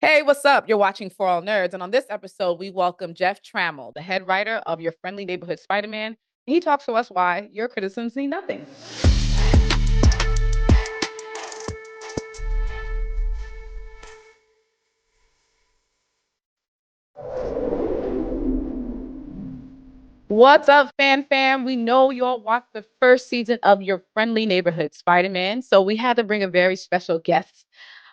Hey, what's up? You're watching For All Nerds, and on this episode, we welcome Jeff Trammell, the head writer of Your Friendly Neighborhood Spider-Man. He talks to us why your criticisms mean nothing. What's up, fam? We know you all watched the first season of Your Friendly Neighborhood Spider-Man, so we had to bring a very special guest,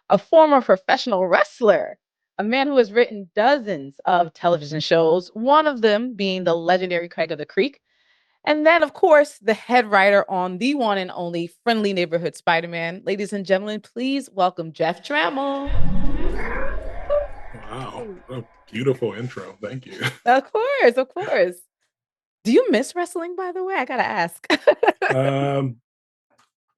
a former professional wrestler, a man who has written dozens of television shows, one of them being the legendary Craig of the Creek. And then, of course, the head writer on the one and only Friendly Neighborhood Spider-Man. Ladies and gentlemen, please welcome Jeff Trammell. Wow, what a beautiful intro. Thank you. Of course, of course. Do you miss wrestling, by the way? I gotta ask. Um,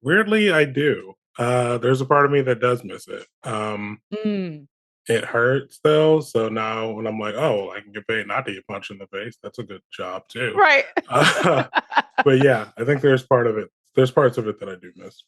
Weirdly, I do. There's a part of me that does miss it. Mm, It hurts though, so now when I'm like, oh, I can get paid not to get punched in the face, that's a good job too. right. Uh, but yeah, I think there's part of it. There's parts of it that I do miss.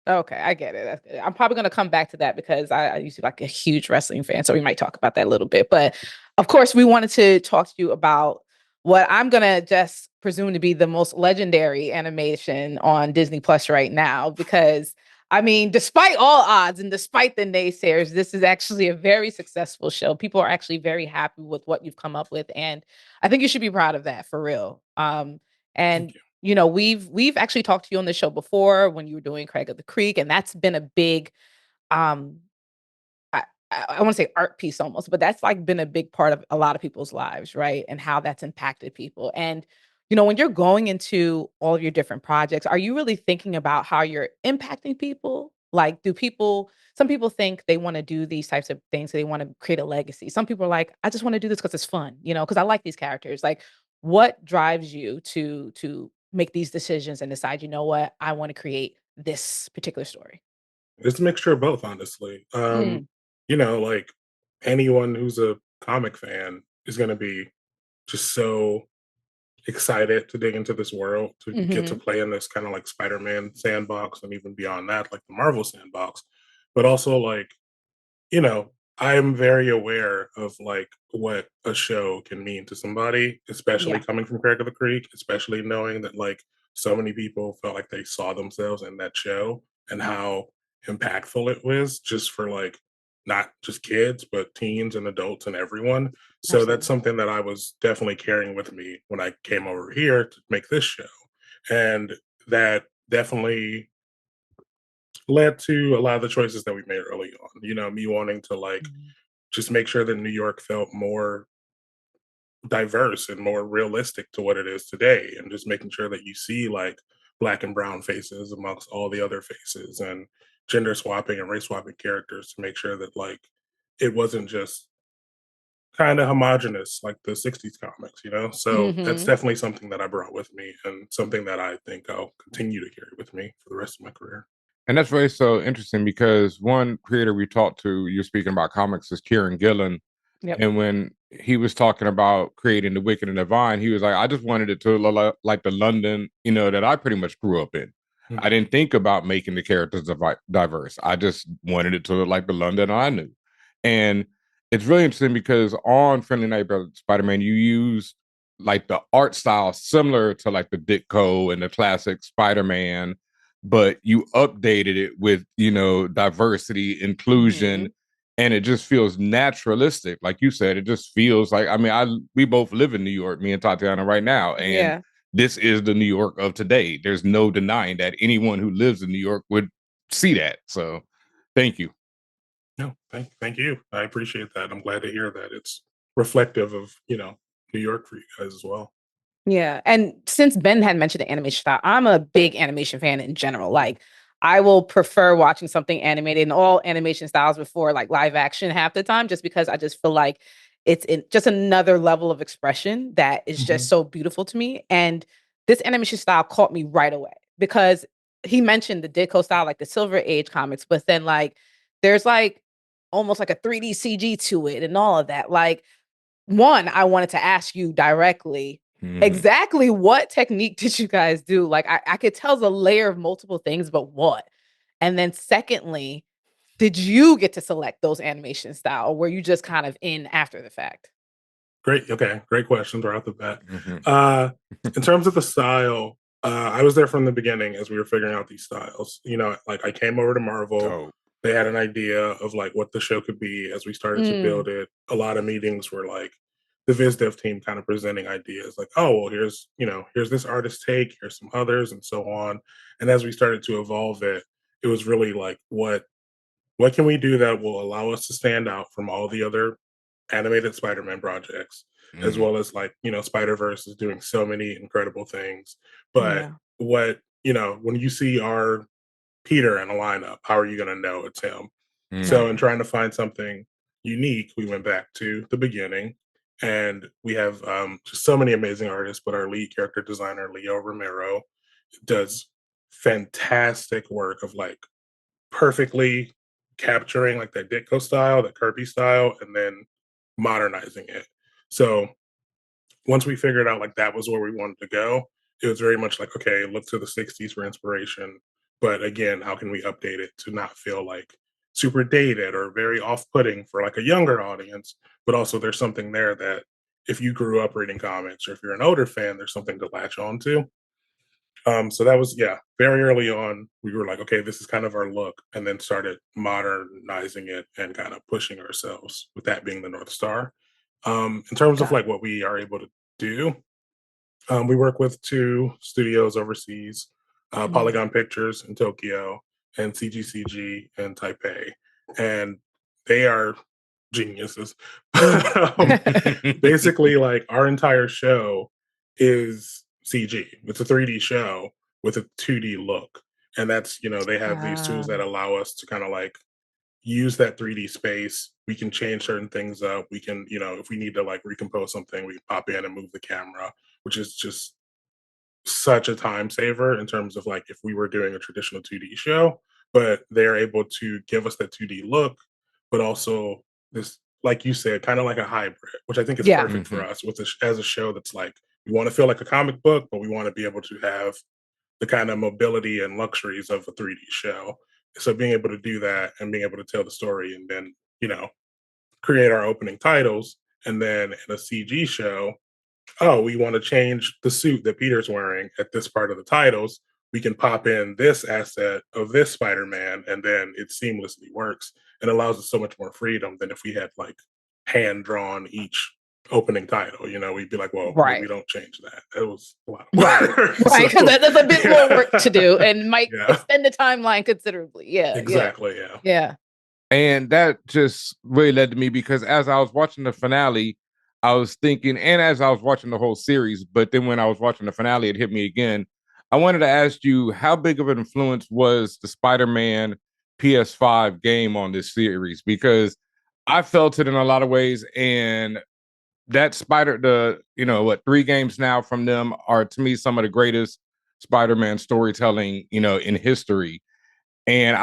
Okay, I get it. That's good. I'm probably going to come back to that because I used to be like a huge wrestling fan. So we might talk about that a little bit. But of course, we wanted to talk to you about what I'm going to just presume to be the most legendary animation on Disney Plus right now. Because, I mean, despite all odds and despite the naysayers, this is actually a very successful show. People are actually very happy with what you've come up with. And I think you should be proud of that for real. And Thank you. we've actually talked to you on the show before when you were doing Craig of the Creek, and that's been a big um I want to say art piece almost, but that's like been a big part of a lot of people's lives, right? And how that's impacted people. And when you're going into all of your different projects, are you really thinking about how you're impacting people? Like, some people think they want to do these types of things, so they want to create a legacy. Some people are like, I just want to do this because it's fun, because I like these characters. Like, what drives you to make these decisions and decide, what, I want to create this particular story? It's a mixture of both, honestly. Mm, Like anyone who's a comic fan is going to be just so excited to dig into this world, to get to hmm. play in this kind of like Spider-Man sandbox and even beyond that, like the Marvel sandbox. But also like, you know, I'm very aware of like what a show can mean to somebody, especially Yeah. coming from Craig of the Creek, especially knowing that like so many people felt like they saw themselves in that show and how impactful it was just for like not just kids, but teens and adults and everyone. So that's Absolutely. something that I was definitely carrying with me when I came over here to make this show. And that definitely led to a lot of the choices that we made early on. Me wanting to like Mhm. just make sure that New York felt more diverse and more realistic to what it is today, and just making sure that you see like black and brown faces amongst all the other faces and gender swapping and race swapping characters to make sure that like it wasn't just kind of homogenous like the 60s comics. So that's Mhm. definitely something that I brought with me and something that I think I'll continue to carry with me for the rest of my career. And that's very so interesting because one creator we talked to, you're speaking about comics, is Kieran Gillen. Yep. And when he was talking about creating The Wicked and the Vine, he was like, I just wanted it to look like the London, that I pretty much grew up in. I Mhm. didn't think about making the characters diverse. I just wanted it to look like the London I knew. And it's really interesting because on Friendly Neighborhood Spider-Man, you use like the art style similar to like the Ditko and the classic Spider-Man, but you updated it with, diversity, inclusion, Mhm. and it just feels naturalistic. Like you said, it just feels like, I mean, we both live in New York, me and Tatiana right now, and Yeah. this is the New York of today. There's no denying that anyone who lives in New York would see that. So thank you. No, thank you. I appreciate that. I'm glad to hear that it's reflective of, New York for you guys as well. Yeah. And since Ben had mentioned the animation style, I'm a big animation fan in general. Like, I will prefer watching something animated in all animation styles before like live action half the time, just because I just feel like just another level of expression that is just Mhm. so beautiful to me. And this animation style caught me right away because he mentioned the Ditko style, like the Silver Age comics, but then like there's like almost like a 3D CG to it and all of that. Like, one, I wanted to ask you directly Mhm. exactly what technique did you guys do? Like, I could tell the layer of multiple things, but what? And then, secondly, did you get to select those animation style, or were you just kind of in after the fact? Great. Okay. Great questions right off the bat. In terms of the style, I was there from the beginning as we were figuring out these styles. Like I came over to Marvel. Oh, They had an idea of like what the show could be as we started to build it. A lot of meetings were like the Viz Dev team kind of presenting ideas like, oh, well, here's this artist take, here's some others, and so on. And as we started to evolve it, it was really like what can we do that will allow us to stand out from all the other animated Spider-Man projects, as well as like, Spider-Verse is doing so many incredible things. But Yeah. when you see our Peter in a lineup, how are you going to know it's him? So, in Right. trying to find something unique, we went back to the beginning, and we have just so many amazing artists. But our lead character designer, Leo Romero, does fantastic work of like perfectly capturing like that Ditko style, that Kirby style, and then modernizing it. So once we figured out like that was where we wanted to go, it was very much like, okay, look to the 60s for inspiration. But again, how can we update it to not feel like super dated or very off putting for like a younger audience? But also, there's something there that if you grew up reading comics or if you're an older fan, there's something to latch on to. So that was, yeah, very early on. We were like, okay, this is kind of our look, and then started modernizing it and kind of pushing ourselves with that being the North Star. In terms of Got like what we are able to do, we work with two studios overseas, Mhm. Polygon Pictures in Tokyo and CGCG in Taipei, and they are geniuses. Basically, like our entire show is CG. It's a 3D show with a 2D look, and that's they have these tools Ah, that allow us to kind of like use that 3D space. We can change certain things up. We can, if we need to like recompose something, we can pop in and move the camera, which is just such a time saver in terms of like if we were doing a traditional 2D show, but they're able to give us that 2D look, but also this, like you said, kind of like a hybrid, which I think is yeah. perfect for us with as a show that's like we want to feel like a comic book, but we want to be able to have the kind of mobility and luxuries of a 3D show. So being able to do that and being able to tell the story and then, create our opening titles and then in a CG show, oh, we want to change the suit that Peter's wearing at this part of the titles. We can pop in this asset of this Spider-Man, and then it seamlessly works and allows us so much more freedom than if we had like hand drawn each opening title. We'd be like, well, maybe Right. don't change that. It was a lot of Right. work. Right. Because So, that's a bit more work to do and might yeah, extend the timeline considerably. Yeah. Yeah. exactly. Yeah. Yeah. And that just really led to me because as I was watching the finale, I was thinking, and as I was watching the whole series, but then when I was watching the finale, it hit me again. I wanted to ask you how big of an influence was the Spider-Man PS5 game on this series? Because I felt it in a lot of ways, and that three games now from them are to me some of the greatest Spider-Man storytelling, in history. And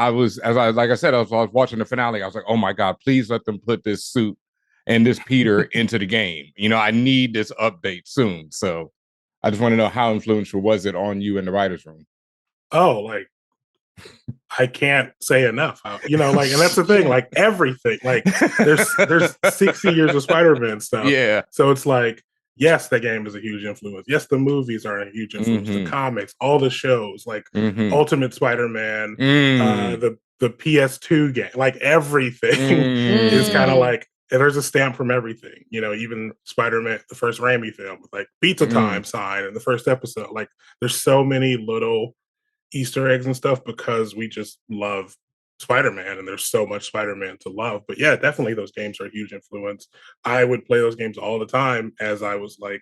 like I said, I was watching the finale. I was like, oh my God, please let them put this suit and this Peter into the game. I need this update soon. So I just want to know how influential was it on you in the writer's room? Oh, like I can't say enough how, like, and that's the thing, Yeah. like everything, like there's 60 years of Spider-Man stuff. Yeah. So it's like, yes, the game is a huge influence. Yes, the movies are a huge influence. The comics, all the shows, like Ultimate Spider-Man, the PS2 game, like everything is kind of like there's a stamp from everything. Even Spider-Man, the first Raimi film, with like pizza time sign in the first episode. Like there's so many little Easter eggs and stuff because we just love Spider-Man and there's so much Spider-Man to love. But yeah, definitely those games are a huge influence. I would play those games all the time as I was like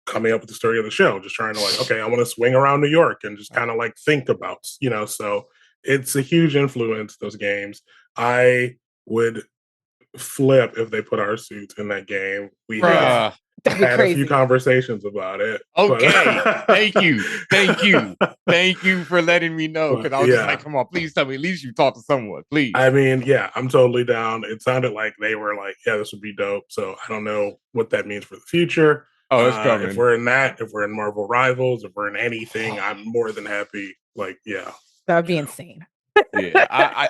coming up with the story of the show, just trying to like, okay, I want to swing around New York and just kind of like think about, so it's a huge influence, those games. I would flip if they put our suits in that game. We have Bruh. That'd be had a few crazy. conversations about it. Okay. Thank you. Thank you. Thank you for letting me know. Because I was just Yeah. like, come on, please tell me. At least you talked to someone, please. I mean, yeah, I'm totally down. It sounded like they were like, yeah, this would be dope. So I don't know what that means for the future. Oh, it's If coming. we're in that, if we're in Marvel Rivals, if we're in anything, I'm more than happy. Like, yeah. That would be insane. Yeah,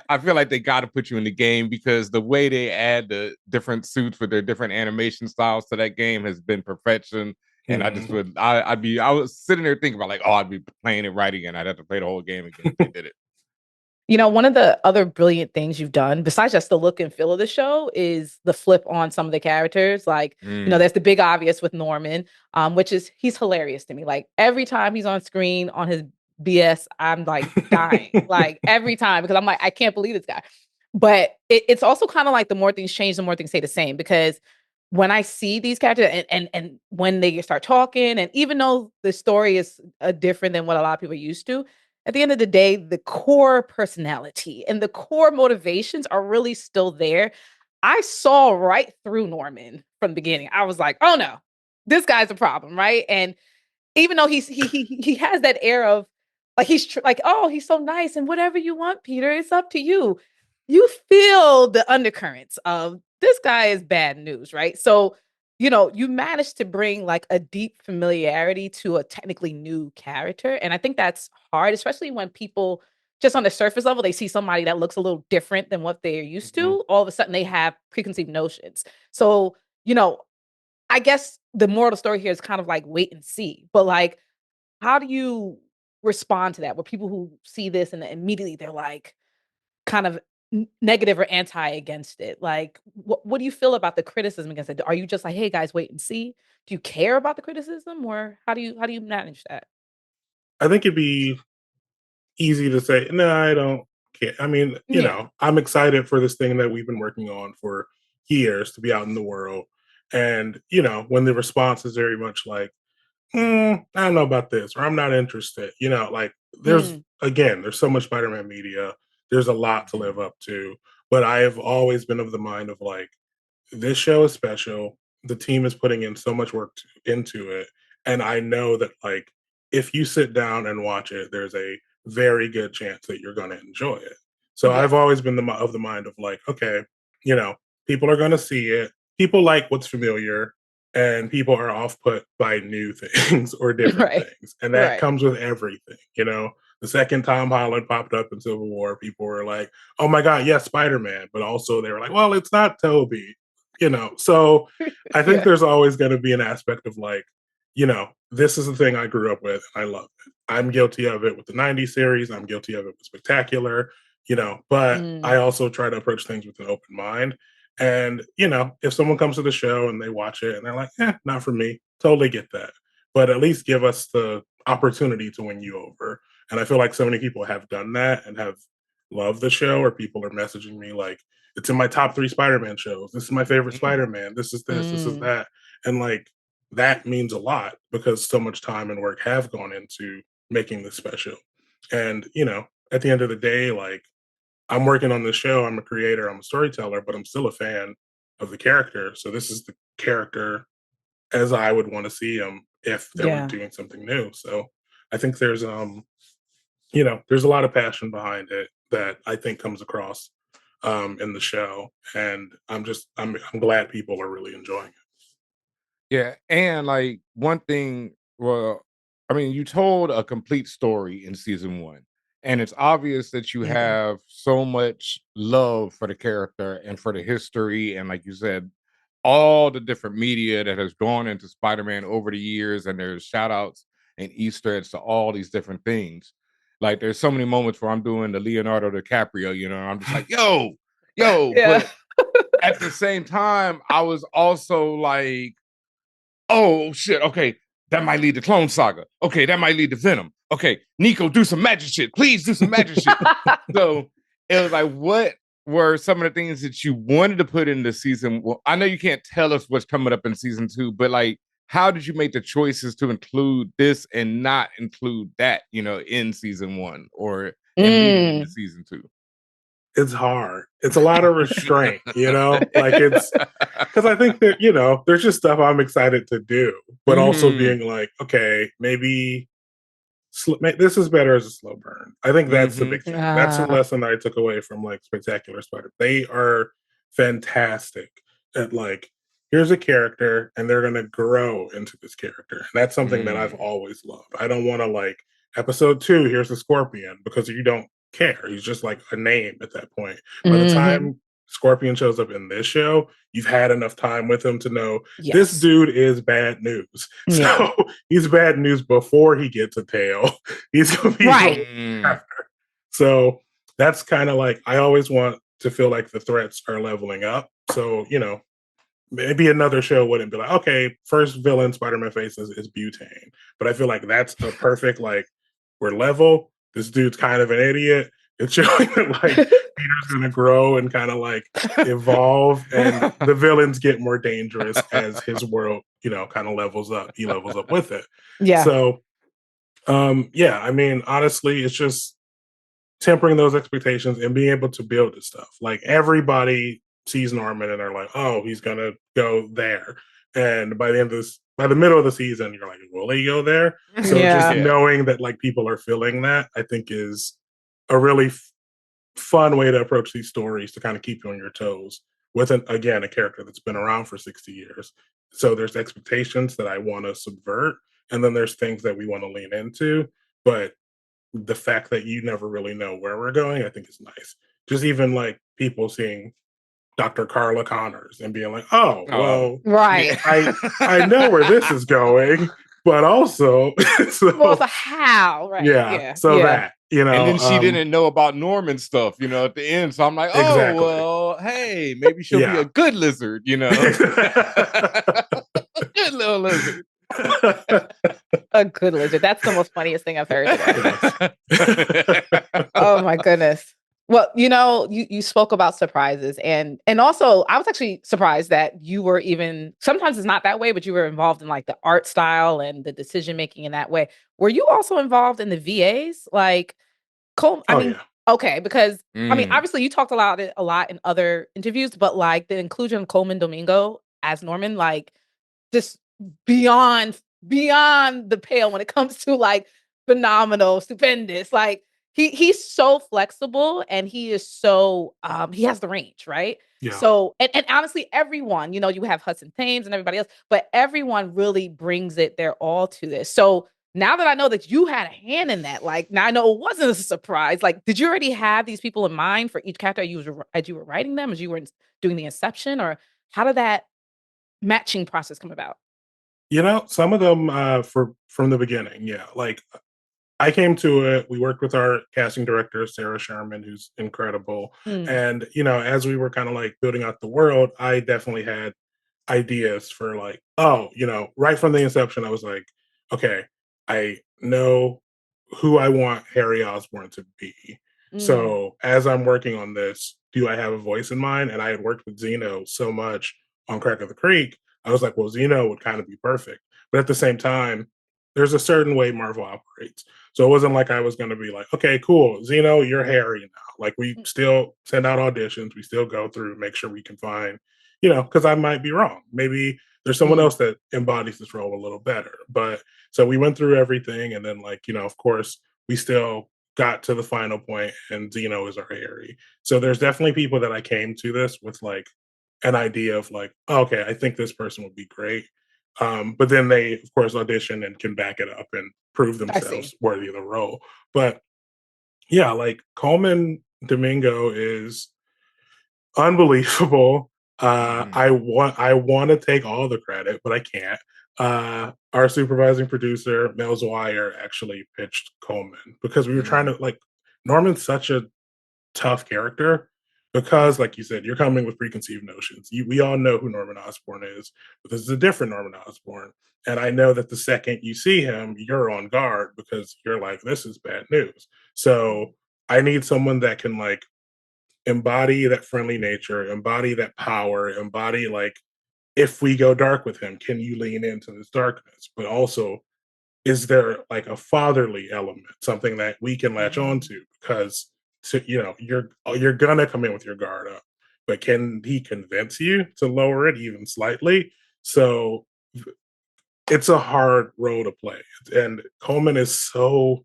I feel like they got to put you in the game because the way they add the different suits with their different animation styles to that game has been perfection. And I just would, I was sitting there thinking about like, oh, I'd be playing it right again. I'd have to play the whole game again if they did it. You know, one of the other brilliant things you've done, besides just the look and feel of the show, is the flip on some of the characters. Like, you know, there's the big obvious with Norman, which is he's hilarious to me. Like every time he's on screen on his BS, I'm like dying. Like every time because I'm like, I can't believe this guy. But it's also kind of like the more things change, the more things stay the same. Because when I see these characters and when they start talking, and even though the story is different than what a lot of people are used to, at the end of the day, the core personality and the core motivations are really still there. I saw right through Norman from the beginning. I was like, oh no, this guy's a problem, right? And even though he has that air of like like, oh, he's so nice and whatever you want, Peter, it's up to you. You feel the undercurrents of this guy is bad news, right? So, you know, you managed to bring like a deep familiarity to a technically new character. And I think that's hard, especially when people just on the surface level, they see somebody that looks a little different than what they're used to. All of a sudden, they have preconceived notions. So, you know, I guess the moral of the story here is kind of like wait and see. But like, how do you respond to that? Where people who see this and immediately they're like kind of negative or anti against it. Like, what do you feel about the criticism against it? Are you just like, hey guys, wait and see? Do you care about the criticism, or how do you manage that? I think it'd be easy to say, no, I don't care. I mean, Yeah. I'm excited for this thing that we've been working on for years to be out in the world. And, when the response is very much like, I don't know about this, or I'm not interested, like Mm. there's so much Spider-Man media. There's a lot to live up to. But I have always been of the mind of like, this show is special. The team is putting in so much work into it. And I know that, like, if you sit down and watch it, there's a very good chance that you're going to enjoy it. So Yeah. I've always been of the mind of like, okay, you know, people are going to see it. People like what's familiar, and people are off put by new things or different Right. things. And that Right. comes with everything. The second Tom Holland popped up in Civil War, people were like, oh my God, yes, Spider Man. But also they were like, well, it's not Toby. So I think Yeah. there's always going to be an aspect of like, this is the thing I grew up with and I love it. I'm guilty of it with the 90s series. I'm guilty of it with Spectacular, but I Mm. also try to approach things with an open mind. And, if someone comes to the show and they watch it and they're like, not for me, totally get that. But at least give us the opportunity to win you over. And I feel like so many people have done that and have loved the show, or people are messaging me like, it's in my top 3 Spider-Man shows. This is my favorite Spider-Man. This is this is Mm. that. And like that means a lot because so much time and work have gone into making this special. And, at the end of the day, like I'm working on this show, I'm a creator, I'm a storyteller, but I'm still a fan of the character. So this is the character as I would want to see him if they were Yeah. doing something new. So I think there's a lot of passion behind it that I think comes across in the show, and I'm glad people are really enjoying it. Yeah, and like one thing, well, I mean, you told a complete story in season one, and it's obvious that you Yeah. have so much love for the character and for the history, and like you said, all the different media that has gone into Spider-Man over the years, and there's shout outs and Easter eggs to all these different things. Like there's so many moments where I'm doing the Leonardo DiCaprio, I'm just like, yo, Yeah. but at the same time, I was also like, oh shit, okay, that might lead to Clone Saga. Okay, that might lead to Venom. Okay, Nico, do some magic shit. Please do some magic shit. So it was like, what were some of the things that you wanted to put into season? Well, I know you can't tell us what's coming up in season 2, but like, how did you make the choices to include this and not include that, in season 1 or in leading into Mm. season 2? It's hard. It's a lot of restraint, like it's because I think that, there's just stuff I'm excited to do, but also Mm-hmm. being like, okay, maybe this is better as a slow burn. I think that's the Mm-hmm. big thing. That's the Ah. lesson I took away from like Spectacular Spider. They are fantastic at like, here's a character and they're gonna grow into this character. And that's something that I've Mm. always loved. I don't want to like episode 2, here's the Scorpion, because you don't care. He's just like a name at that point. By the time Scorpion shows up in this show, you've had enough time with him to know this dude is bad news. Yeah. So he's bad news before he gets a tail. He's gonna be after. So that's kind of like, I always want to feel like the threats are leveling up. So, you know, maybe another show wouldn't be like, okay, first villain Spider-Man faces is Butane. But I feel like that's a perfect, like, we're level. This dude's kind of an idiot. It's showing that like Peter's gonna grow and kind of like evolve, and the villains get more dangerous as his world, you know, kind of levels up. He levels up with it. Yeah. So yeah, I mean, honestly, it's just tempering those expectations and being able to build this stuff. Like everybody sees Norman and they're like, oh, he's gonna go there. And by the end of this, by the middle of the season, you're like, will he go there? So just knowing that like people are feeling that, I think is a really fun way to approach these stories to kind of keep you on your toes with again, a character that's been around for 60 years. So there's expectations that I want to subvert, and then there's things that we want to lean into. But the fact that you never really know where we're going, I think is nice. Just even like people seeing Dr. Carla Connors and being like, oh, well, right. I know where this is going, but also, so how, right? Yeah. So that, you know, and then she didn't know about Norman stuff, you know, at the end. So I'm like, oh, exactly. well, hey, maybe she'll be a good lizard, you know, good little lizard. A good lizard. That's the most funniest thing I've heard today. Oh my goodness. Well, you know, you spoke about surprises, and also I was actually surprised that you were even, sometimes it's not that way, but you were involved in like the art style and the decision making in that way. Were you also involved in the VAs? Like okay, because I mean, obviously you talked a lot in other interviews, but like the inclusion of Coleman Domingo as Norman, like just beyond the pale when it comes to like phenomenal, stupendous. Like he's so flexible, and he is so he has the range, right? Yeah. So and honestly, everyone, you know, you have Hudson Thames and everybody else, but everyone really brings it their all to this. So now that I know that you had a hand in that, like now I know it wasn't a surprise. Like, did you already have these people in mind for each character as you were writing them, as you were doing the inception, or how did that matching process come about? You know, some of them from the beginning, yeah. Like I came to it. We worked with our casting director, Sarah Sherman, who's incredible. And, you know, as we were kind of like building out the world, I definitely had ideas for like, oh, you know, right from the inception, I was like, okay, I know who I want Harry Osborn to be. So as I'm working on this, do I have a voice in mind? And I had worked with Zeno so much on Crack of the Creek. I was like, well, Zeno would kind of be perfect. But at the same time, there's a certain way Marvel operates. So it wasn't like I was going to be like, okay, cool, Zeno, you're Harry now. Like we still send out auditions, we still go through, make sure we can find, you know, because I might be wrong. Maybe there's someone else that embodies this role a little better. But so we went through everything, and then like, you know, of course, we still got to the final point, and Zeno is our Harry. So there's definitely people that I came to this with like an idea of like, oh, okay, I think this person would be great. But then they, of course, audition and can back it up and prove themselves worthy of the role. But yeah, like Coleman Domingo is unbelievable. I want to take all the credit, but I can't. Our supervising producer, Mel Zwire, actually pitched Coleman because we were trying to like Norman's such a tough character because, like you said, you're coming with preconceived notions. We all know who Norman Osborn is, but this is a different Norman Osborn. And I know that the second you see him, you're on guard because you're like, this is bad news. So I need someone that can like embody that friendly nature, embody that power, embody like if we go dark with him, can you lean into this darkness? But also, is there like a fatherly element, something that we can latch on to? Because you know, you're gonna come in with your guard up, but can he convince you to lower it even slightly? So it's a hard role to play, and Coleman is so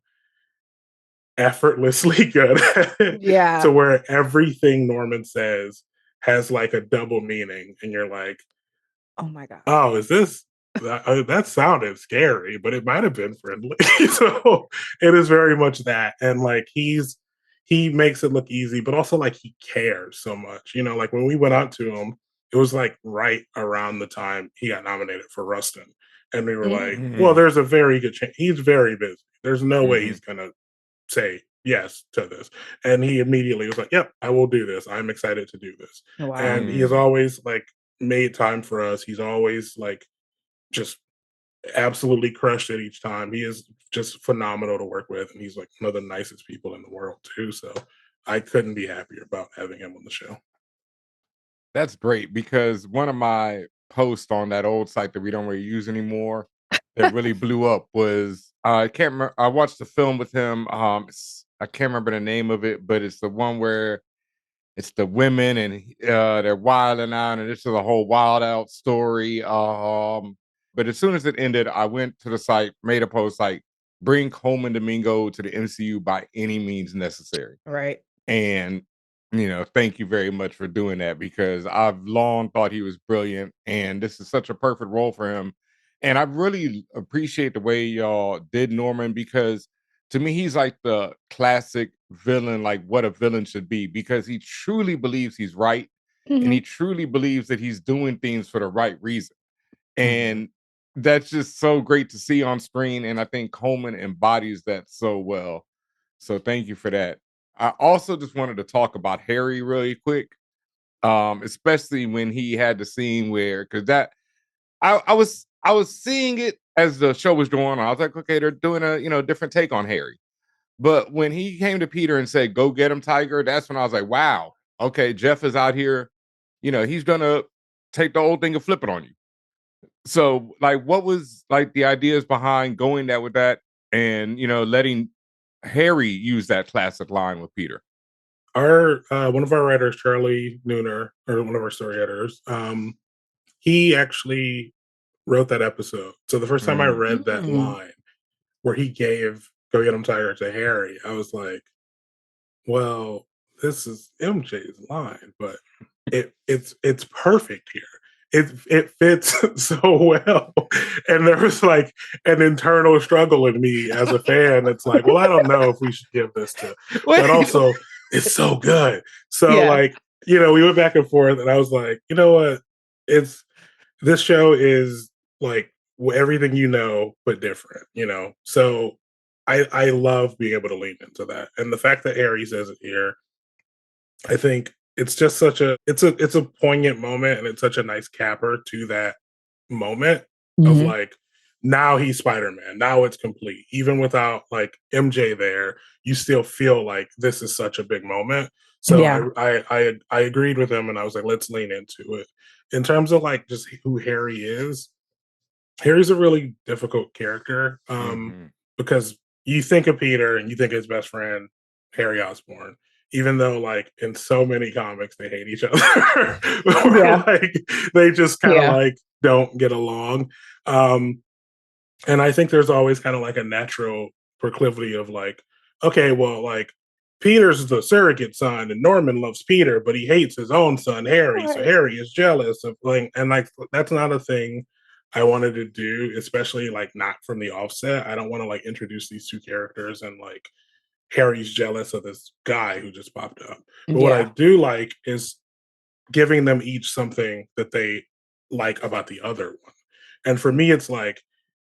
effortlessly good to where everything Norman says has like a double meaning, and you're like, oh my god, oh, is this that sounded scary, but it might have been friendly. So it is very much that, and like he's he makes it look easy, but also like he cares so much. You know, like when we went out to him, it was like right around the time he got nominated for Rustin. And we were like, well, Mhm. there's a very good chance he's very busy. There's no way Mhm. he's gonna say yes to this. And he immediately was like, yep, I will do this. I'm excited to do this. Wow. And he has Mhm. always like made time for us. He's always like just absolutely crushed it each time. He is just phenomenal to work with, and he's like one of the nicest people in the world too. So I couldn't be happier about having him on the show. That's great because one of my posts on that old site that we don't really use anymore that really blew up was I can't remember. I watched the film with him. I can't remember the name of it, but it's the one where it's the women and they're wilding out, and this is a whole wild out story. But as soon as it ended, I went to the site, made a post like, "Bring Coleman Domingo to the MCU by any means necessary." Right. And, thank you very much for doing that because I've long thought he was brilliant and this is such a perfect role for him. And I really appreciate the way y'all did Norman because to me, he's like the classic villain, like what a villain should be, because he truly believes he's right and he Mhm. truly believes that he's doing things for the right reason. Mhm. And that's just so great to see on screen. And I think Coleman embodies that so well. So thank you for that. I also just wanted to talk about Harry really quick. Especially when he had the scene where because that I was seeing it as the show was going on. I was like, okay, they're doing a different take on Harry. But when he came to Peter and said, "Go get him, Tiger," that's when I was like, wow, okay, Jeff is out here, he's gonna take the old thing and flip it on you. So, like, what was like the ideas behind going that with that and letting Harry use that classic line with Peter? Our one of our writers, Charlie Nooner, or one of our story editors, he actually wrote that episode. So the first time I Mm, read that Mm. line where he gave "Go Get Him Tiger" to Harry, I was like, well, this is MJ's line, but it's perfect here. It fits so well. And there was like an internal struggle in me as a fan. It's like, well, I don't know if we should give this to, but Wait. also it's so good. So Yeah. like, we went back and forth, and I was like, you know what? It's this show is like everything but different. So I love being able to lean into that, and the fact that Harry says it here, I think it's just it's a poignant moment, and it's such a nice capper to that moment of Mhm. like, now he's Spider-Man. Now it's complete. Even without like MJ there, you still feel like this is such a big moment. So Yeah. I agreed with him, and I was like, let's lean into it. In terms of like just who Harry is, Harry's a really difficult character, mhm. because you think of Peter and you think of his best friend, Harry Osborn, even though, like, in so many comics, they hate each other. Or, Yeah. like, they just kind of Yeah. like don't get along. Um, and I think there's always kind of like a natural proclivity of like, okay, well, like Peter's the surrogate son and Norman loves Peter, but he hates his own son, Harry. So Right. Harry is jealous of like, and like that's not a thing I wanted to do, especially like not from the offset. I don't want to like introduce these two characters and like Harry's jealous of this guy who just popped up. But what I Yeah. do like is giving them each something that they like about the other one. And for me, it's like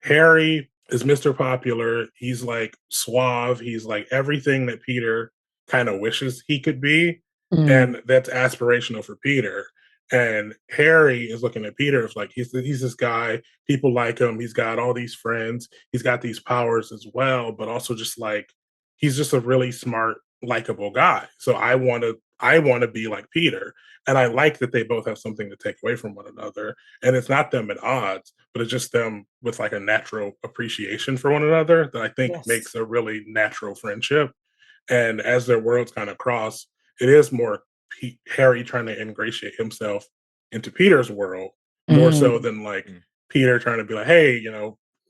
Harry is Mr. Popular. He's like suave. He's like everything that Peter kind of wishes he could be. Mm. And that's aspirational for Peter. And Harry is looking at Peter as like he's this guy. People like him. He's got all these friends. He's got these powers as well, but also just like he's just a really smart, likable guy. So I want to be like Peter. And I like that they both have something to take away from one another. And it's not them at odds, but it's just them with like a natural appreciation for one another that I think Yes. makes a really natural friendship. And as their worlds kind of cross, it is more Harry trying to ingratiate himself into Peter's world more so Mm. than like Mm. Peter trying to be like, hey,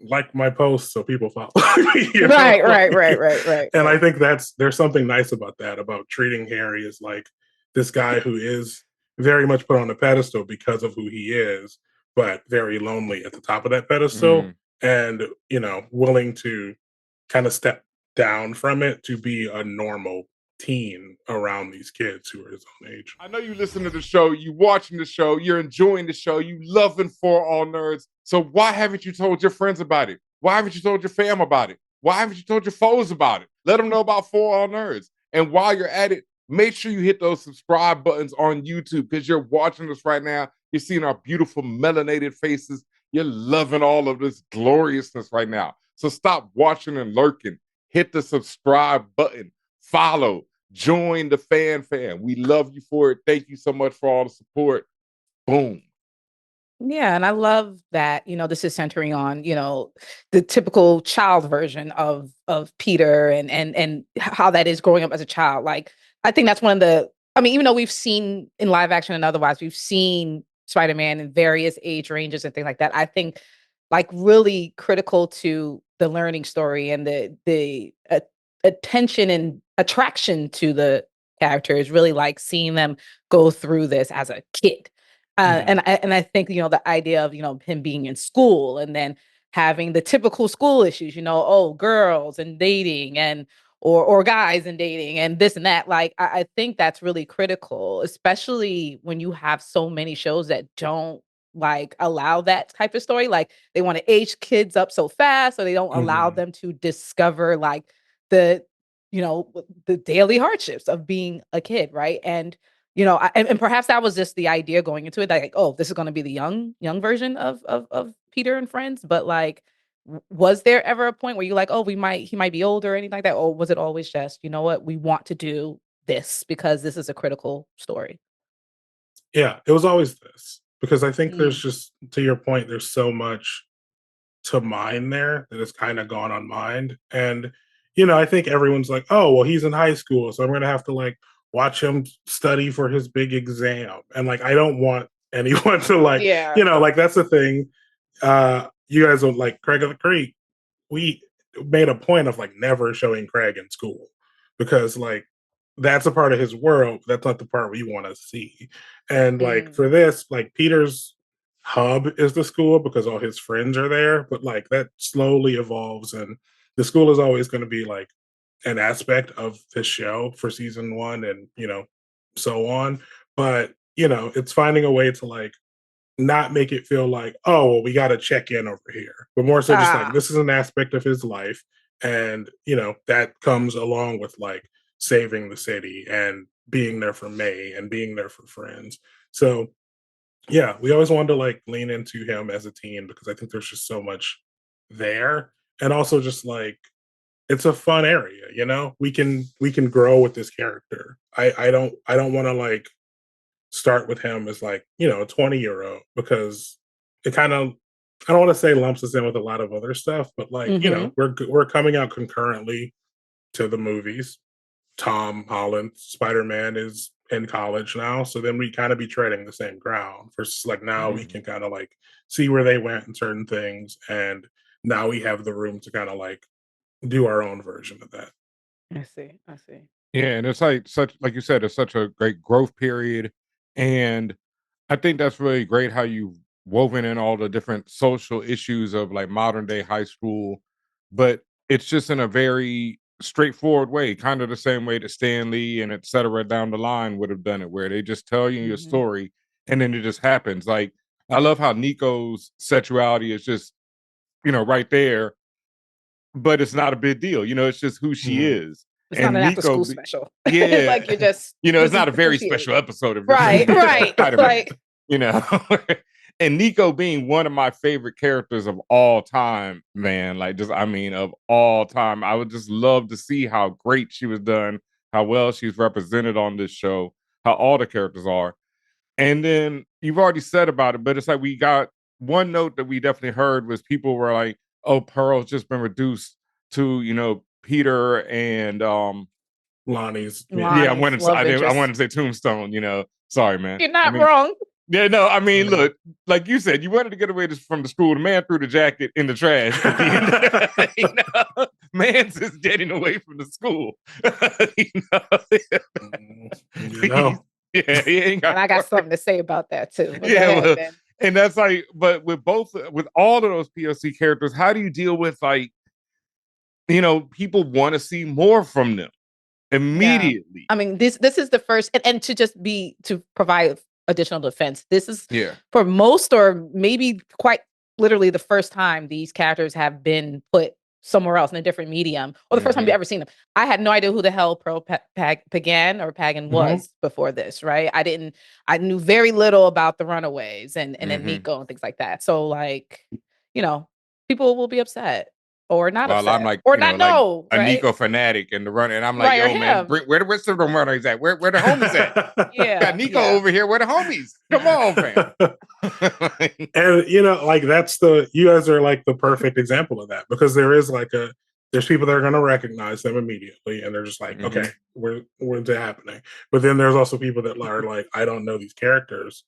like my post so people follow me, Right, right, right, like, right, right, and I right. think there's something nice about that, about treating Harry as like this guy who is very much put on a pedestal because of who he is, but very lonely at the top of that pedestal, Mm. and willing to kind of step down from it to be a normal teen around these kids who are his own age. I know you listen to the show, you watching the show, you're enjoying the show, you loving For All Nerds. So why haven't you told your friends about it? Why haven't you told your fam about it? Why haven't you told your foes about it? Let them know about For All Nerds. And while you're at it, make sure you hit those subscribe buttons on YouTube because you're watching us right now. You're seeing our beautiful melanated faces. You're loving all of this gloriousness right now. So stop watching and lurking. Hit the subscribe button. Follow. Join the fan. We love you for it. Thank you so much for all the support. Boom. Yeah, and I love that, this is centering on, the typical child version of Peter and how that is growing up as a child. Like, I think that's one of the, I mean, even though we've seen in live action and otherwise, we've seen Spider-Man in various age ranges and things like that. I think like really critical to the learning story and the attention and attraction to the character is really like seeing them go through this as a kid. And I think, the idea of, him being in school and then having the typical school issues, oh, girls and dating and or guys and dating and this and that. Like, I think that's really critical, especially when you have so many shows that don't like allow that type of story. Like they want to age kids up so fast, or they don't allow them to discover like the, the daily hardships of being a kid, right? And and perhaps that was just the idea going into it, like, oh, this is going to be the young version of Peter and friends. But like, was there ever a point where you're like, oh, he might be older or anything like that, or was it always just, you know what, we want to do this because this is a critical story? Yeah, it was always this because I think there's just, to your point, there's so much to mine there that has kind of gone unmined. And, I think everyone's like, oh, well, he's in high school, so I'm going to have to like watch him study for his big exam. And like, I don't want anyone to like, Yeah. like that's the thing. You guys don't like Craig of the Creek. We made a point of like never showing Craig in school because like that's a part of his world. That's not the part we want to see. And like for this, like Peter's hub is the school because all his friends are there, but like that slowly evolves and the school is always going to be like an aspect of this show for season 1 and so on. But it's finding a way to like not make it feel like, oh, well, we got to check in over here, but more so just like this is an aspect of his life. And, that comes along with like saving the city and being there for May and being there for friends. So, yeah, we always wanted to like lean into him as a teen because I think there's just so much there. And also just like, it's a fun area, we can grow with this character. I don't want to like start with him as like a 20-year-old because it kind of, I don't want to say lumps us in with a lot of other stuff, but like we're coming out concurrently to the movies. Tom Holland Spider-Man is in college now, so then we kind of be treading the same ground versus like now we can kind of like see where they went in certain things, and now we have the room to kind of like do our own version of that. I see. Yeah, and it's like such, like you said, it's such a great growth period. And I think that's really great how you've woven in all the different social issues of like modern day high school, but it's just in a very straightforward way, kind of the same way that Stan Lee and et cetera down the line would have done it, where they just tell you your story and then it just happens. Like, I love how Nico's sexuality is just, right there, but it's not a big deal. It's just who she is. It's not And an after Nico, school special. yeah, Like you're just, it's not a very special episode of right. Like, you know. And Nico being one of my favorite characters of all time, man, like just, I mean, of all time, I would just love to see how great she was done, how well she's represented on this show, how all the characters are. And then you've already said about it, but it's like we got one note that we definitely heard was people were like, oh, Pearl's just been reduced to, Peter and Lonnie's, yeah, I wanted to say Tombstone, Sorry, man. You're not wrong. Yeah, no, I mean, look, like you said, you wanted to get away from the school. The man threw the jacket in the trash at the end. Man's just getting away from the school. Yeah, he ain't got. And I got something to say about that too. But yeah, and that's like, but with all of those POC characters, how do you deal with like, people want to see more from them? immediately. I mean, this is the first, and to provide additional defense. This is for most, or maybe quite literally, the first time these characters have been put somewhere else in a different medium, or the first time you've ever seen them. I had no idea who the hell Pearl Pagan was before this, right? I knew very little about the Runaways and then Nico and things like that. So like, people will be upset or not upset, I'm like, or not know, a right? Nico fanatic and the run, and I'm like, yo, man, where the rest of the runners at? Where the homies at? Got Nico over here. Where the homies? Come on, fam. And that's you guys are like the perfect example of that, because there's people that are going to recognize them immediately, and they're just like, okay, when's it happening? But then there's also people that are like, I don't know these characters,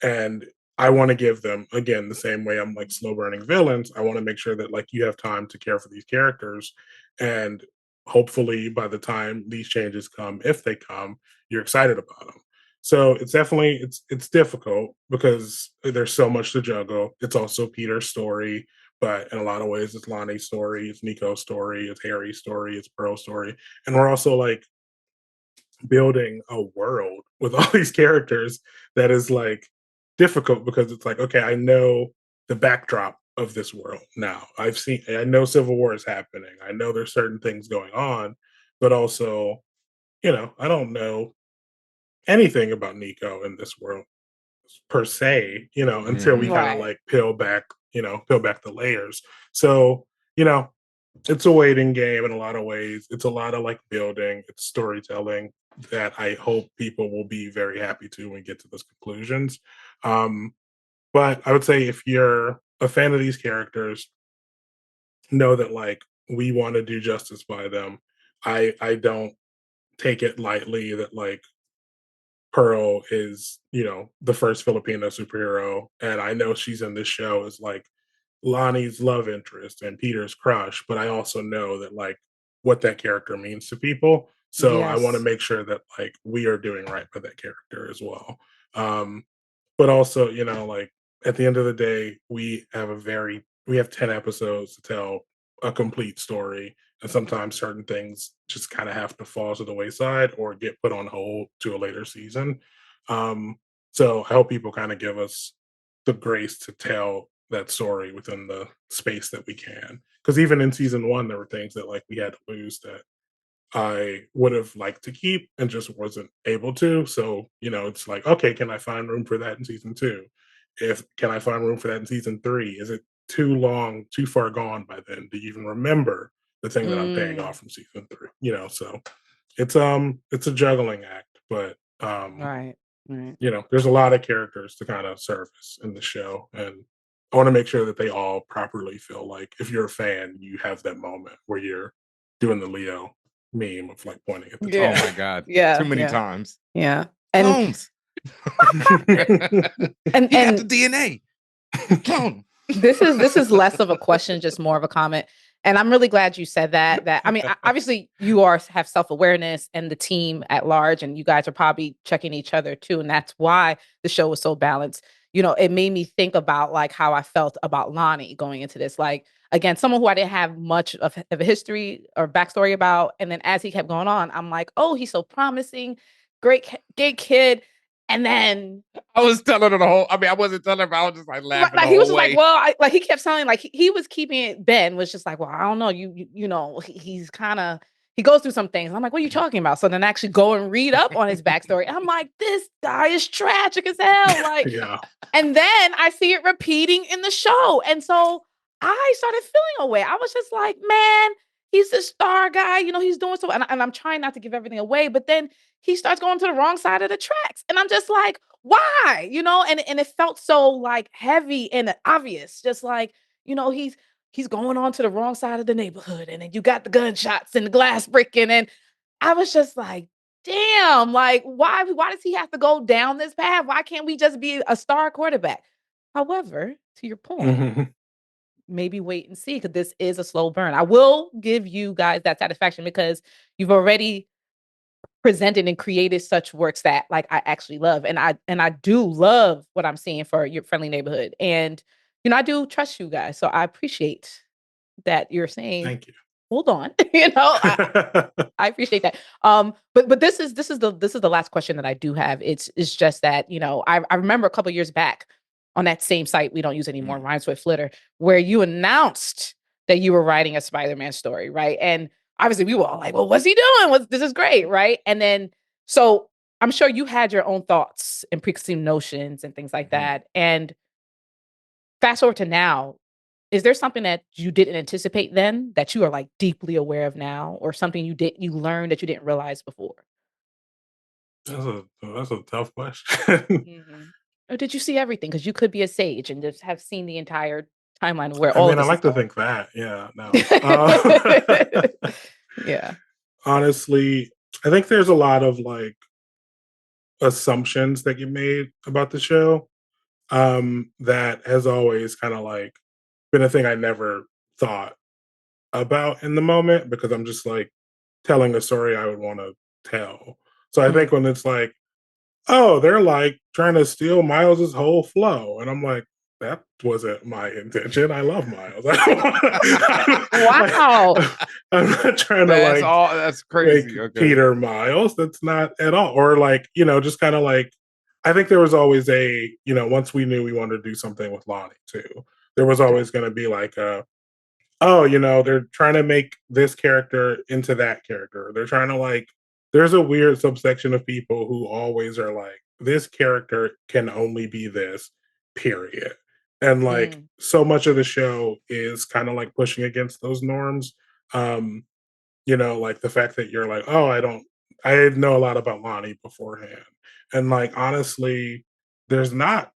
and I want to give them, again, the same way I'm like slow burning villains. I want to make sure that like you have time to care for these characters, and hopefully by the time these changes come, if they come, you're excited about them. So it's definitely it's difficult because there's so much to juggle. It's also Peter's story, but in a lot of ways it's Lonnie's story, it's Nico's story, it's Harry's story, it's Pearl's story, and we're also like building a world with all these characters that is like difficult, because it's like, okay, I know the backdrop of this world now. I know Civil War is happening. I know there's certain things going on, but also, I don't know anything about Nico in this world per se, until we kind of like peel back the layers. So, it's a waiting game in a lot of ways. It's a lot of like building, it's storytelling that I hope people will be very happy to when we get to those conclusions. But I would say if you're a fan of these characters, know that like we want to do justice by them. I don't take it lightly that like Pearl is, the first Filipino superhero, and I know she's in this show as like Lonnie's love interest and Peter's crush, but I also know that like what that character means to people. So I want to make sure that like we are doing right by that character as well. But also, like at the end of the day, we have 10 episodes to tell a complete story. And sometimes certain things just kind of have to fall to the wayside or get put on hold to a later season. So I hope people kind of give us the grace to tell that story within the space that we can. Because even in season 1, there were things that like we had to lose that I would have liked to keep and just wasn't able to. So, it's like, okay, can I find room for that in season 2? Can I find room for that in season 3? Is it too long, too far gone by then to even remember the thing that I'm paying off from season 3? So it's a juggling act, but right. There's a lot of characters to kind of surface in the show, and I want to make sure that they all properly feel like if you're a fan, you have that moment where you're doing the Leo meme of like pointing at the top. Oh my god. Too many times. And clones. and he got the DNA. Clone. This is less of a question, just more of a comment. And I'm really glad you said that I mean, obviously you have self-awareness, and the team at large, and you guys are probably checking each other too. And that's why the show was so balanced. It made me think about like how I felt about Lonnie going into this. Like, again, someone who I didn't have much of a history or backstory about. And then as he kept going on, I'm like, oh, he's so promising, great kid. And then I was telling her I wasn't telling her, but I was just like laughing. Like he was just like, well, he kept telling, like he was keeping it. Ben was just like, well, I don't know, he's kind of, he goes through some things. I'm like, what are you talking about? So then I actually go and read up on his backstory. I'm like, this guy is tragic as hell. Like, and then I see it repeating in the show, and so I started feeling away. I was just like, man, he's the star guy. He's doing so, and I'm trying not to give everything away, but then he starts going to the wrong side of the tracks, and I'm just like, why? And it felt so like heavy and obvious, just like, he's going on to the wrong side of the neighborhood, and then you got the gunshots and the glass breaking, and I was just like, damn, like why does he have to go down this path? Why can't we just be a star quarterback? However, to your point, maybe wait and see, because this is a slow burn. I will give you guys that satisfaction, because you've already presented and created such works that like I actually love, and I do love what I'm seeing for your friendly neighborhood, and I do trust you guys, so I appreciate that you're saying, thank you. hold on, I appreciate that. But this is the last question that I do have. It's just that, I remember a couple years back on that same site we don't use anymore, Rhyme Swift Flitter, where you announced that you were writing a Spider-Man story, right? And obviously we were all like, well, what's he doing? This is great, right? And then so I'm sure you had your own thoughts and preconceived notions and things like that. And fast forward to now, is there something that you didn't anticipate then that you are like deeply aware of now, or something you learned that you didn't realize before? That's a tough question. Or did you see everything? Because you could be a sage and just have seen the entire timeline of where I all of mean, I this is like to going. think that. Yeah, no. Yeah. Honestly, I think there's a lot of like assumptions that get made about the show, that has always kind of like been a thing I never thought about in the moment, because I'm just like telling a story I would want to tell. So I Mm. think when it's like, oh, they're like trying to steal Miles's whole flow, and I'm like, that wasn't my intention. I love Miles. Wow. I'm not trying to like That's make crazy. Okay. Peter Miles. That's not at all. Or like, just kind of like, I think there was always once we knew we wanted to do something with Lonnie too, there was always going to be like oh, they're trying to make this character into that character. They're trying to like, there's a weird subsection of people who always are like, this character can only be this, period. And like, Mm. so much of the show is kind of like pushing against those norms. Um, like the fact that you're like, oh, I didn't know a lot about Lonnie beforehand. And like, honestly, there's not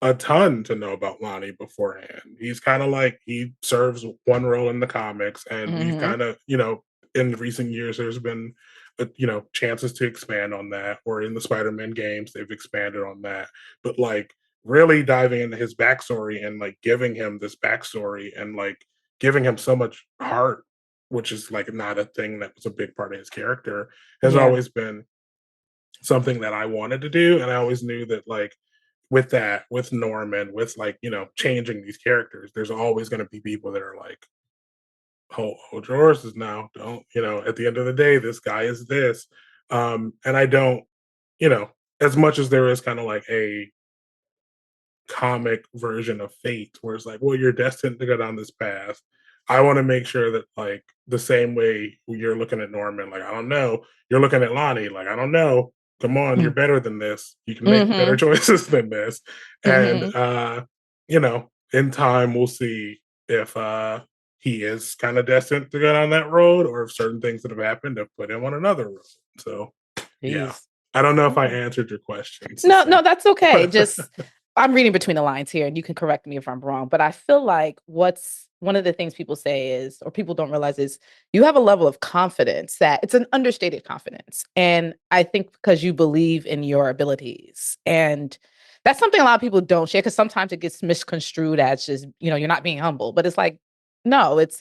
a ton to know about Lonnie beforehand. He's kind of like, he serves one role in the comics, and we've Mhm. kind of, in recent years, there's been, chances to expand on that, or in the Spider-Man games, they've expanded on that. But like, really diving into his backstory and like giving him this backstory and like giving him so much heart, which is like not a thing that was a big part of his character, has Yeah. always been something that I wanted to do. And I always knew that like, with that, with Norman, with like, changing these characters, there's always going to be people that are like, hold your horses now. Don't, at the end of the day, this guy is this. And I don't, you know, as much as there is kind of like a comic version of fate where it's like, well, you're destined to go down this path. I want to make sure that like the same way you're looking at Norman, like, I don't know, you're looking at Lonnie, like, I don't know. Come on, you're Mm. better than this. You can make better Mhm. choices than this. And Mhm. in time we'll see if he is kind of destined to go down that road, or if certain things that have happened have put him on another road. So yeah. Jeez. I don't know if I Okay. answered your question. No, that's okay. Just I'm reading between the lines here, and you can correct me if I'm wrong. But I feel like what's one of the things people say is, or people don't realize is, you have a level of confidence that it's an understated confidence. And I think because you believe in your abilities. And that's something a lot of people don't share, because sometimes it gets misconstrued as just, you're not being humble. But it's like, no, it's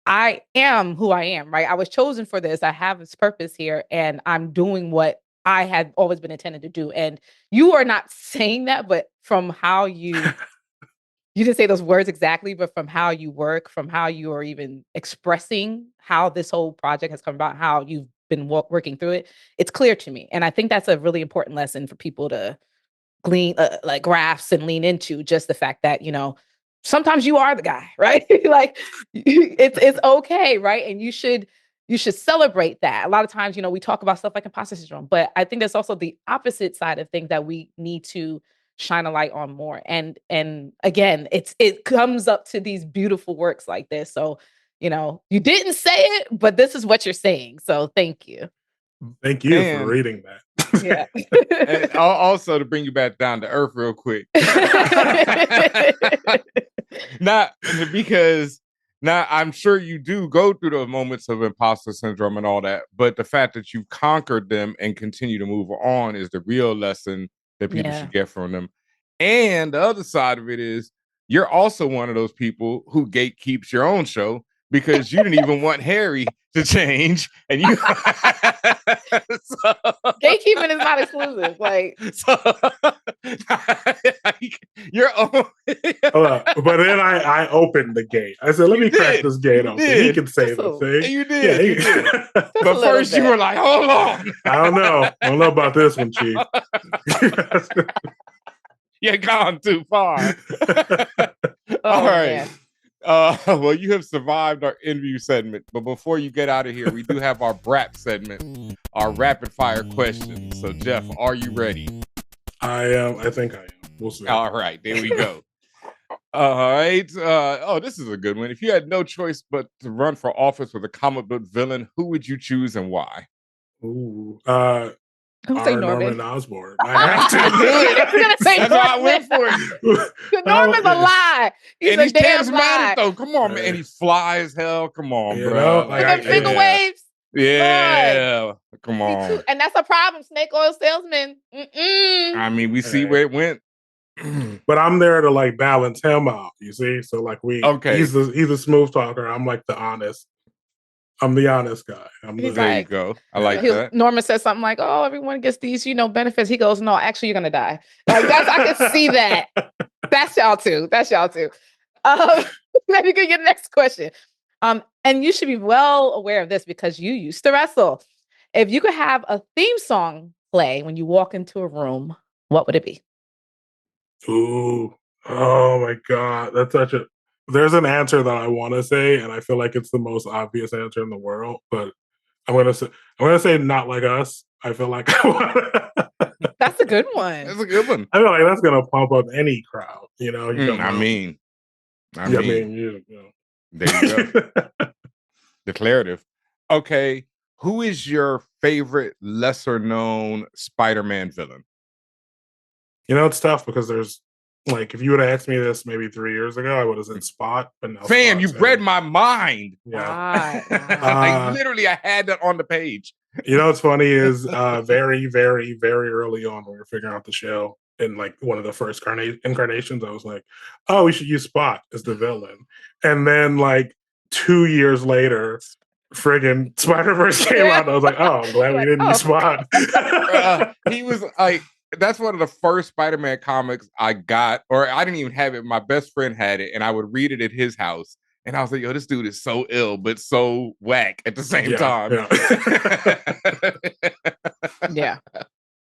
I am who I am, right? I was chosen for this. I have this purpose here, and I'm doing what I had always been intended to do. And you are not saying that, but from how you didn't say those words exactly, but from how you work, from how you are even expressing how this whole project has come about, how you've been working through it, it's clear to me. And I think that's a really important lesson for people to glean, like grasp and lean into, just the fact that, sometimes you are the guy, right? Like it's okay, right? And you should celebrate that. A lot of times, we talk about stuff like imposter syndrome, but I think there's also the opposite side of things that we need to shine a light on more. And again, it comes up to these beautiful works like this. So, you didn't say it, but this is what you're saying. So thank you. Thank you for And reading that. Yeah. and also to bring you back down to earth real quick. Not because now I'm sure you do go through the moments of imposter syndrome and all that, but the fact that you've conquered them and continue to move on is the real lesson that people Yeah. should get from them. And the other side of it is, you're also one of those people who gatekeeps your own show, because you didn't even want Harry to change, and you so, Gatekeeping is not exclusive. Like, so your own. But then I opened the gate. I said, "Let me crack this gate open. He can say the thing." You did. Yeah, you did. But first, you were like, "Hold on." I don't know about this one, Chief. You're gone too far. All right. Man. Well, you have survived our interview segment, but before you get out of here, we do have our BRAP segment, our rapid fire questions. So, Jeff, are you ready? I am. I think I am. We'll see. All right, there we go. All right. This is a good one. If you had no choice but to run for office with a comic book villain, who would you choose and why? Ooh. Norman Osborn. I have to. I was gonna say That's why I went for it. Norman's a lie. He's a damn lie. Though. Come on, man. And he fly as hell. Come on, bro. Like, finger waves. Yeah. Come on. And that's a problem. Snake oil salesman. I mean, we see where it went. But I'm there to like balance him out. You see, so like he's a smooth talker. I'm like I'm the honest guy. There you go. I like that. Norman says something like, "Oh, everyone gets these, benefits." He goes, "No, actually, you're gonna die." Like I can see that. That's y'all too. Let me go your next question. And you should be well aware of this because you used to wrestle. If you could have a theme song play when you walk into a room, what would it be? Ooh, oh my God, that's such a. There's an answer that I want to say, and I feel like it's the most obvious answer in the world. But I'm gonna say "Not Like Us." I feel like that's a good one. That's a good one. I feel like that's gonna pump up any crowd. I mean, there you go. Declarative. Okay, who is your favorite lesser known Spider-Man villain? It's tough because there's. Like, if you would have asked me this maybe 3 years ago, I would have said Spot. But now Fam, you read my mind. Yeah. I had that on the page. What's funny is very, very, very early on when we were figuring out the show, in like one of the first incarnations, I was like, "Oh, we should use Spot as the villain." And then like 2 years later, friggin' Spider-Verse came out. And I was like, "Oh, I'm glad we didn't use Spot." He was like. That's one of the first Spider-Man comics I got, or I didn't even have it. My best friend had it, and I would read it at his house. And I was like, "Yo, this dude is so ill, but so whack at the same time." Yeah,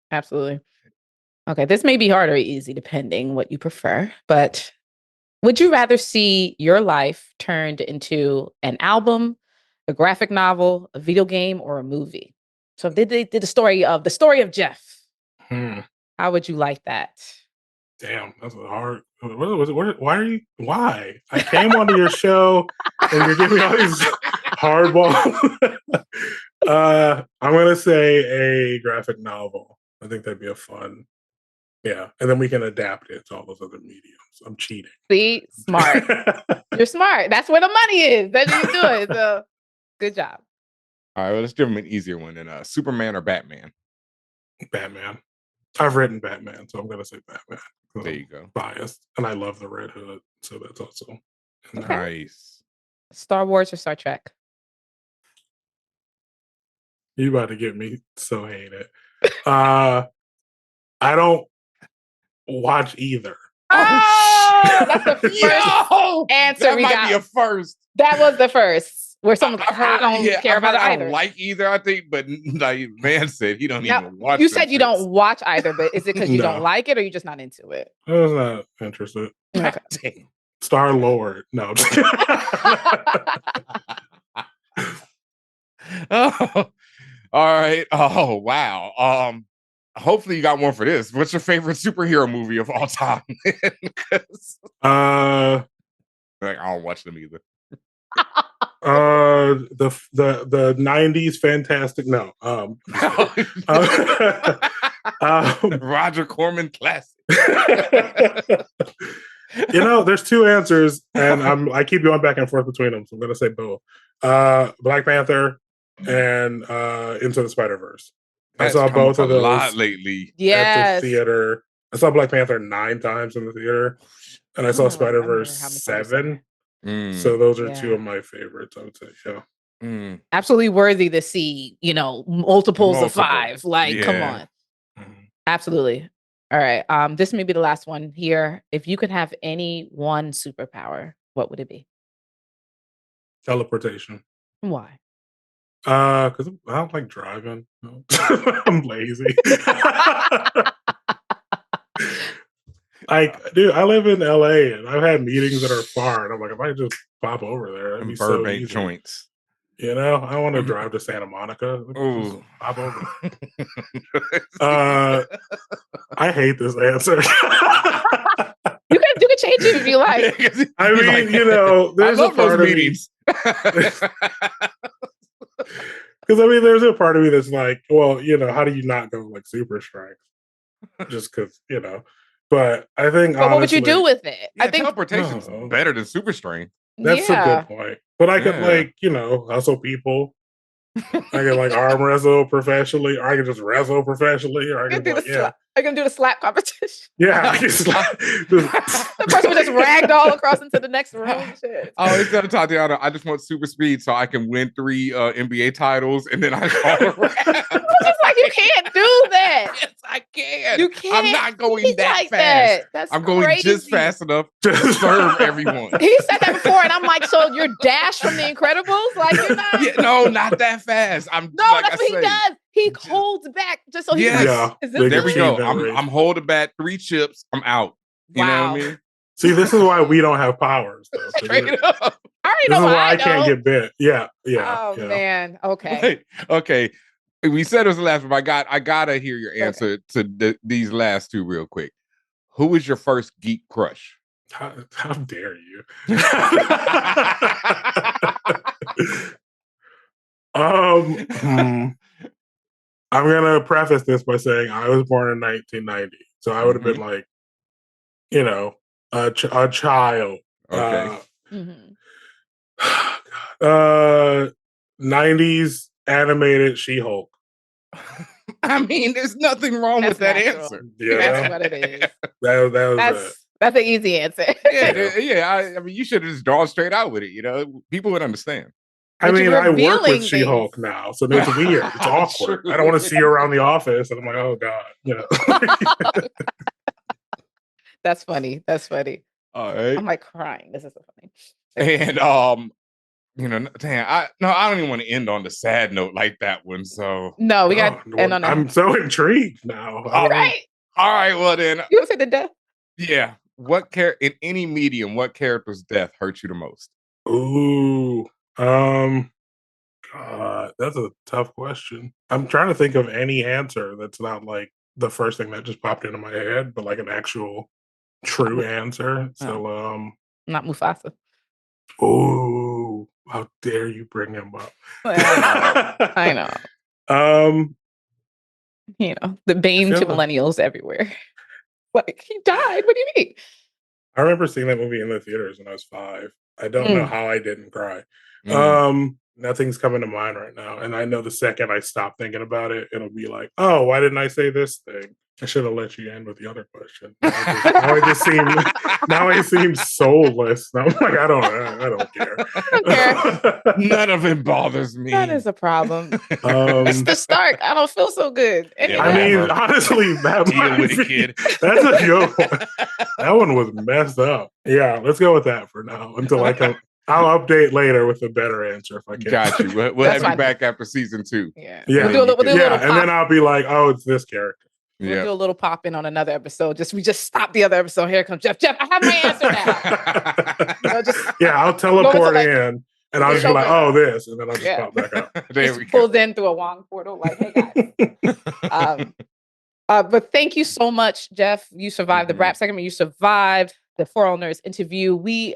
absolutely. Okay, this may be hard or easy, depending what you prefer. But would you rather see your life turned into an album, a graphic novel, a video game, or a movie? So if they did the story of Jeff. How would you like that? Damn, that's a hard. Why? I came onto your show and you're giving me all these hardballs. I'm gonna say a graphic novel. I think that'd be a fun. Yeah, and then we can adapt it to all those other mediums. I'm cheating. See, smart. You're smart. That's where the money is. That's what you're doing. So, good job. All right, well, let's give him an easier one then. Superman or Batman? Batman. I've written Batman, so I'm going to say Batman. There you go. Biased. And I love the Red Hood, so that's also nice. Star Wars or Star Trek? You about to get me so hated. I don't watch either. Oh, that's the first answer that we might got. Be a first. That was the first. Where someone's like, I don't care about either. I don't like either, I think, but like man said, he don't even watch. You said you don't watch either, but is it because you don't like it or you're just not into it? I was not interested. Okay. Star Lord. No. Oh, all right. Oh, wow. Hopefully you got one for this. What's your favorite superhero movie of all time? I don't watch them either. The 90s Fantastic. No. Roger Corman classic. There's two answers, and I keep going back and forth between them. So I'm gonna say both. Black Panther and Into the Spider-Verse. I saw both of those a lot lately. Yes. At the theater. I saw Black Panther 9 times in the theater, and I saw Spider-Verse 7. So those are two Yeah. of my favorites, I would say. Yeah. Absolutely worthy to see, multiples of 5. Like, come on. Absolutely. All right. This may be the last one here. If you could have any one superpower, what would it be? Teleportation. Why? Because I don't like driving. No. I'm lazy. Like, dude, I live in LA and I've had meetings that are far, and I'm like, if I just pop over there, that'd be so easy. joints. You know, I want to drive to Santa Monica. Just pop over. I hate this answer. You can change it if you like. I mean, there's a part of meetings. Because I mean, there's a part of me that's like, well, how do you not go like super strength? Just because, But I think, but what would you do with it? I think teleportation's better than super strength. That's a good point. But I could hustle people. I can arm wrestle professionally, or I can just wrestle professionally, or I can I can do the slap competition. Yeah, I can slap. The person would just ragdoll across into the next room. Shit. Oh, instead of Tatiana, I just want super speed so I can win 3 NBA titles, and then I fall around. It's like you can't do that. Yes, I can. You can't. I'm not going that like fast. That's I'm going just fast enough to serve everyone. He said that before, and I'm like, so you're Dash from The Incredibles? Like, you're not? Yeah, no, not that fast. That's what he does. He holds back just so he can. There we go. I'm holding back 3 chips. I'm out. You know what I mean? See, this is why we don't have powers. Though, straight up. I already know why I can't get bit. Yeah. Oh man. Okay. Okay. We said it was the last one. I gotta hear your answer to these last 2 real quick. Who was your first geek crush? How dare you? I'm gonna preface this by saying I was born in 1990, so I would have been like, a child. Okay. 90s animated She-Hulk. I mean, there's nothing wrong with that answer. Yeah, that's what it is. That's an easy answer. I mean, you should have just drawn straight out with it. People would understand. I mean, I work with She-Hulk now, so it's weird. It's awkward. I don't want to see her around the office, and I'm like, oh god, That's funny. All right. I'm like crying. This is so funny. And damn, I don't even want to end on the sad note like that one. So no, we got end on. I'm so intrigued now. All right. Well then, you say the death. Yeah. In any medium, what character's death hurts you the most? Ooh. That's a tough question. I'm trying to think of any answer that's not like the first thing that just popped into my head, but like an actual true answer. So not Mufasa. Oh, how dare you bring him up? I know. The bane to millennials everywhere. Like, he died. What do you mean? I remember seeing that movie in the theaters when I was 5. I don't know how I didn't cry. Nothing's coming to mind right now. And I know the second I stop thinking about it, it'll be like, oh, why didn't I say this thing? I should have let you end with the other question. Now I seem soulless. Now I'm like, I don't care. None of it bothers me. That is a problem. It's the start. I don't feel so good. Anyway. I mean, honestly, that's a good one. That one was messed up. Yeah, let's go with that for now until I can. I'll update later with a better answer if I can. Got you. We'll have you back after season 2. Yeah. We'll do a little and then I'll be like, oh, it's this character. We'll do a little pop in on another episode. We just stop the other episode. Here comes Jeff. I have my answer now. I'll teleport in and I'll just be like, oh, this. And then I'll just pop back up. There we go. Pulls in through a Wong portal. Like, hey, guys. But thank you so much, Jeff. You survived the rap segment. You survived the ForAllNerds interview. We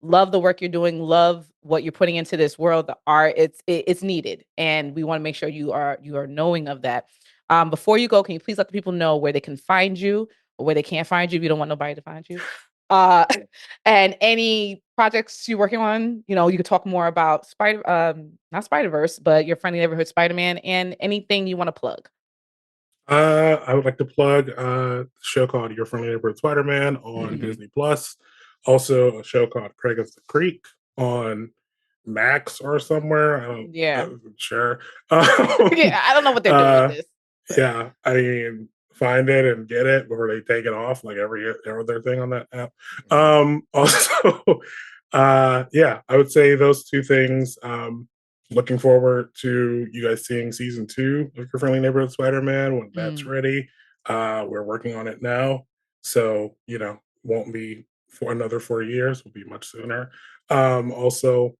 love the work you're doing. Love what you're putting into this world. The art, it's needed. And we want to make sure you are knowing of that. Before you go, can you please let the people know where they can find you or where they can't find you if you don't want nobody to find you? And any projects you're working on, you could talk more about not Spider-Verse, but your Friendly Neighborhood Spider-Man and anything you want to plug. I would like to plug a show called Your Friendly Neighborhood Spider-Man on Disney Plus. Also, a show called Craig of the Creek on Max or somewhere. Yeah. I'm sure. Yeah, I don't know what they're doing with this. Yeah, I mean, find it and get it before they take it off, like every other thing on that app. Also, yeah, I would say those two things. Looking forward to you guys seeing season 2 of Your Friendly Neighborhood Spider-Man when that's ready. We're working on it now, so won't be for another 4 years. Will be much sooner. Also,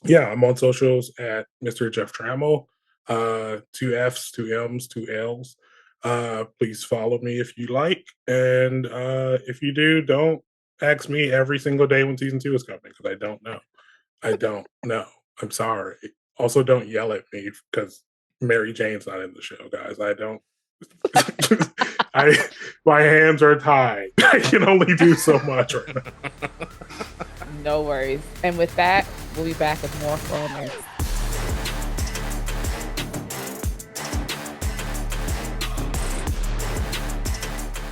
yeah, I'm on socials at Mr. Jeff Trammell. 2 F's, 2 M's, 2 L's. Please follow me if you like. And if you do, don't ask me every single day when season 2 is coming because I don't know. I don't know. I'm sorry. Also, don't yell at me because Mary Jane's not in the show, guys. I don't. My hands are tied. I can only do so much right now. No worries. And with that, we'll be back with more ForAllNerds.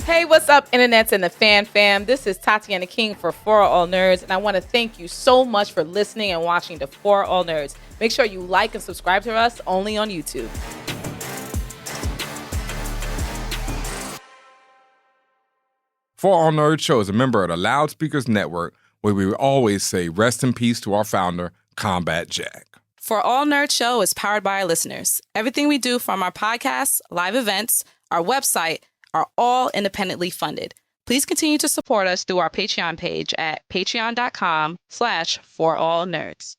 Hey, what's up, internets and the fan fam? This is Tatiana King for ForAllNerds, and I want to thank you so much for listening and watching to ForAllNerds. Make sure you like and subscribe to us only on YouTube. ForAllNerds Show is a member of the Loudspeakers Network, where we always say rest in peace to our founder, Combat Jack. ForAllNerds Show is powered by our listeners. Everything we do, from our podcasts, live events, our website, are all independently funded. Please continue to support us through our Patreon page at patreon.com/ForAllNerds.